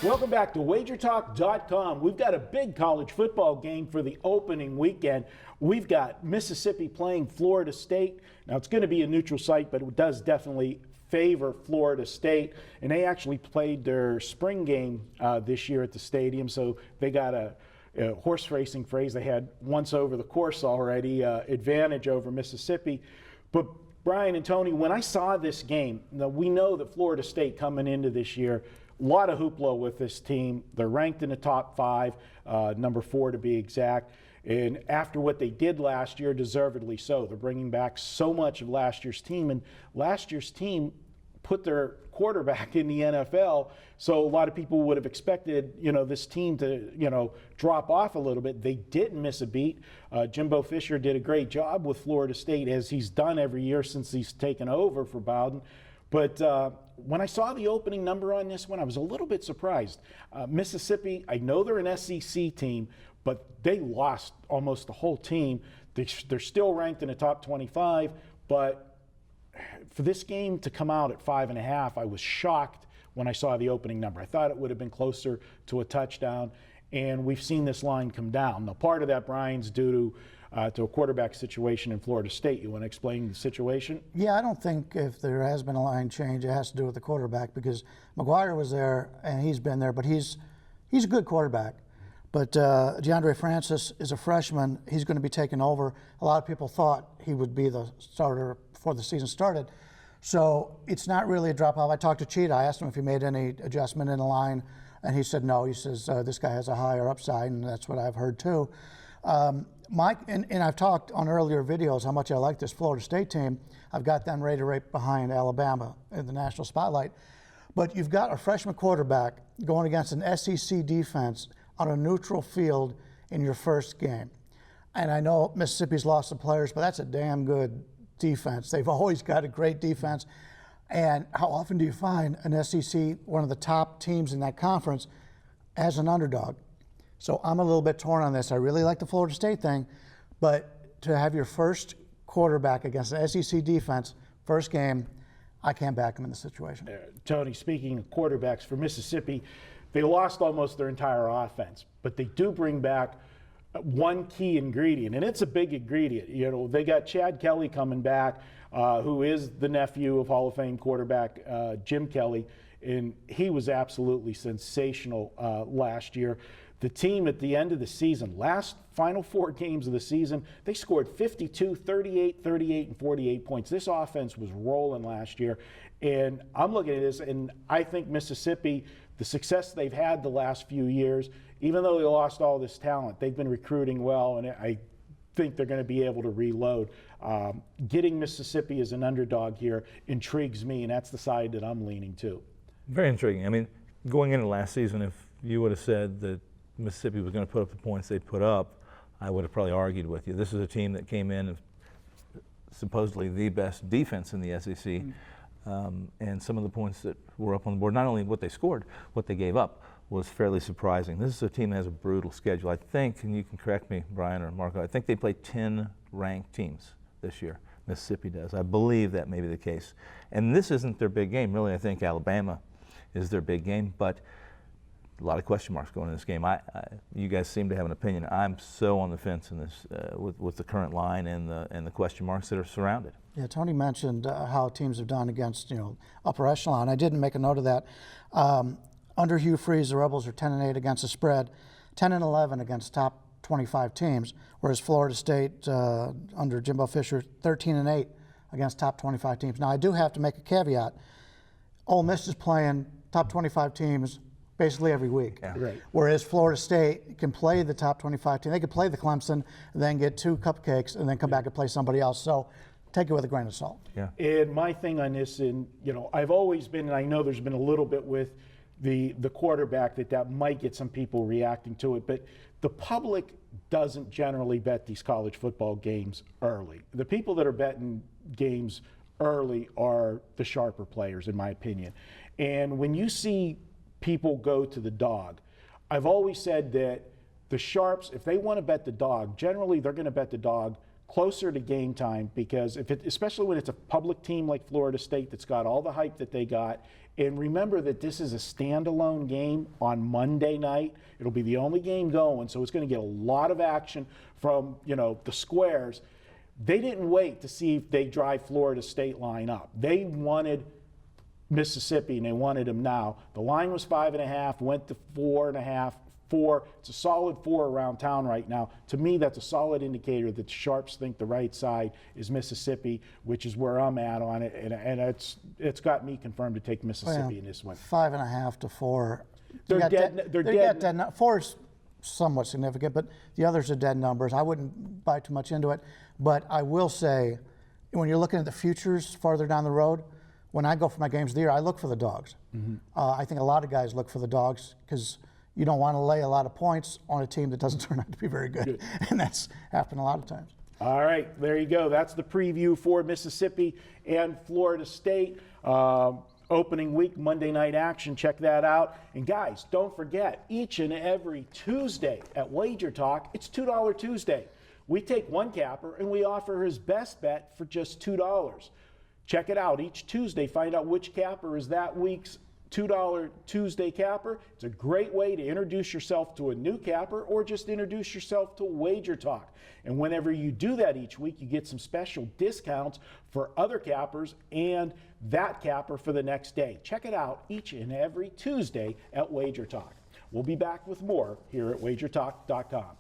Welcome back to WagerTalk.com. We've got a big college football game for the opening weekend. We've got Mississippi playing Florida State. Now, it's going to be a neutral site, but it does definitely favor Florida State. And they actually played their spring game this year at the stadium, so they got a horse racing phrase. They had once over the course already, advantage over Mississippi. But Brian and Tony, when I saw this game, now we know that Florida State coming into this year, a lot of hoopla with this team. They're ranked in the top 5, number 4 to be exact. And after what they did last year, deservedly so. They're bringing back so much of last year's team. And last year's team put their quarterback in the NFL. So a lot of people would have expected, this team to, drop off a little bit. They didn't miss a beat. Jimbo Fisher did a great job with Florida State, as he's done every year since he's taken over for Bowden. But when I saw the opening number on this one, I was a little bit surprised. Mississippi, I know they're an SEC team, but they lost almost the whole team. They're still ranked in the top 25, but for this game to come out at 5.5, I was shocked when I saw the opening number. I thought it would have been closer to a touchdown, and we've seen this line come down. Now, part of that, Brian's due to a quarterback situation in Florida State. You want to explain the situation? Yeah, I don't think if there has been a line change, it has to do with the quarterback, because McGuire was there and he's been there, but he's a good quarterback. But DeAndre Francis is a freshman. He's going to be taking over. A lot of people thought he would be the starter before the season started. So it's not really a drop-off. I talked to Cheetah. I asked him if he made any adjustment in the line, and he said no. He says this guy has a higher upside, and that's what I've heard too. Mike, and I've talked on earlier videos how much I like this Florida State team. I've got them rated right behind Alabama in the national spotlight. But you've got a freshman quarterback going against an SEC defense on a neutral field in your first game. And I know Mississippi's lost some players, but that's a damn good defense. They've always got a great defense. And how often do you find an SEC, one of the top teams in that conference, as an underdog? So I'm a little bit torn on this. I really like the Florida State thing, but to have your first quarterback against an SEC defense, first game, I can't back him in the situation. Tony, speaking of quarterbacks for Mississippi, they lost almost their entire offense, but they do bring back one key ingredient, and it's a big ingredient. They got Chad Kelly coming back, who is the nephew of Hall of Fame quarterback Jim Kelly, and he was absolutely sensational last year. The team at the end of the season, final 4 games of the season, they scored 52, 38, 38, and 48 points. This offense was rolling last year, and I'm looking at this, and I think Mississippi, the success they've had the last few years, even though they lost all this talent, they've been recruiting well, and I think they're going to be able to reload. Getting Mississippi as an underdog here intrigues me, and that's the side that I'm leaning to. Very intriguing. I mean, going into last season, if you would have said that Mississippi was going to put up the points they put up, I would have probably argued with you. This is a team that came in supposedly the best defense in the SEC, and some of the points that were up on the board, not only what they scored, what they gave up, was fairly surprising. This is a team that has a brutal schedule. I think, and you can correct me, Brian or Marco, I think they play 10 ranked teams this year. Mississippi does. I believe that may be the case. And this isn't their big game. Really, I think Alabama is their big game, but a lot of question marks going in this game. You guys seem to have an opinion. I'm so on the fence in this with the current line and the question marks that are surrounded. Yeah, Tony mentioned how teams have done against upper echelon. I didn't make a note of that. Under Hugh Freeze, the Rebels are 10-8 against the spread, 10-11 against top 25 teams, whereas Florida State under Jimbo Fisher 13-8 against top 25 teams. Now I do have to make a caveat. Ole Miss is playing top 25 teams basically every week. Yeah. Right. Whereas Florida State can play the top 25 team. They could play the Clemson, and then get 2 cupcakes, and then come back and play somebody else. So take it with a grain of salt. Yeah. And my thing on this, and I've always been, and I know there's been a little bit with the quarterback that might get some people reacting to it, but the public doesn't generally bet these college football games early. The people that are betting games early are the sharper players, in my opinion. And when you see people go to the dog, I've always said that the sharps, if they want to bet the dog, generally they're going to bet the dog closer to game time, because especially when it's a public team like Florida State that's got all the hype that they got. And remember that this is a standalone game on Monday night. It'll be the only game going, so it's going to get a lot of action from, the squares. They didn't wait to see if they drive Florida State line up. They wanted Mississippi, and they wanted them now. The line was 5.5, went to 4.5. 4. It's a solid 4 around town right now. To me, that's a solid indicator that the sharps think the right side is Mississippi, which is where I'm at on it, and it's got me confirmed to take Mississippi in this one. 5.5 to 4. They're dead. 4 is somewhat significant, but the others are dead numbers. I wouldn't buy too much into it, but I will say, when you're looking at the futures farther down the road, when I go for my games of the year, I look for the dogs. I think a lot of guys look for the dogs because you don't want to lay a lot of points on a team that doesn't turn out to be very good. And that's happened a lot of times. All right, there you go. That's the preview for Mississippi and Florida State. Opening week, Monday night action. Check that out. And guys, don't forget, each and every Tuesday at Wager Talk, it's $2 Tuesday. We take one capper and we offer his best bet for just $2. Check it out each Tuesday. Find out which capper is that week's $2 Tuesday capper. It's a great way to introduce yourself to a new capper or just introduce yourself to Wager Talk. And whenever you do that each week, you get some special discounts for other cappers and that capper for the next day. Check it out each and every Tuesday at Wager Talk. We'll be back with more here at wagertalk.com.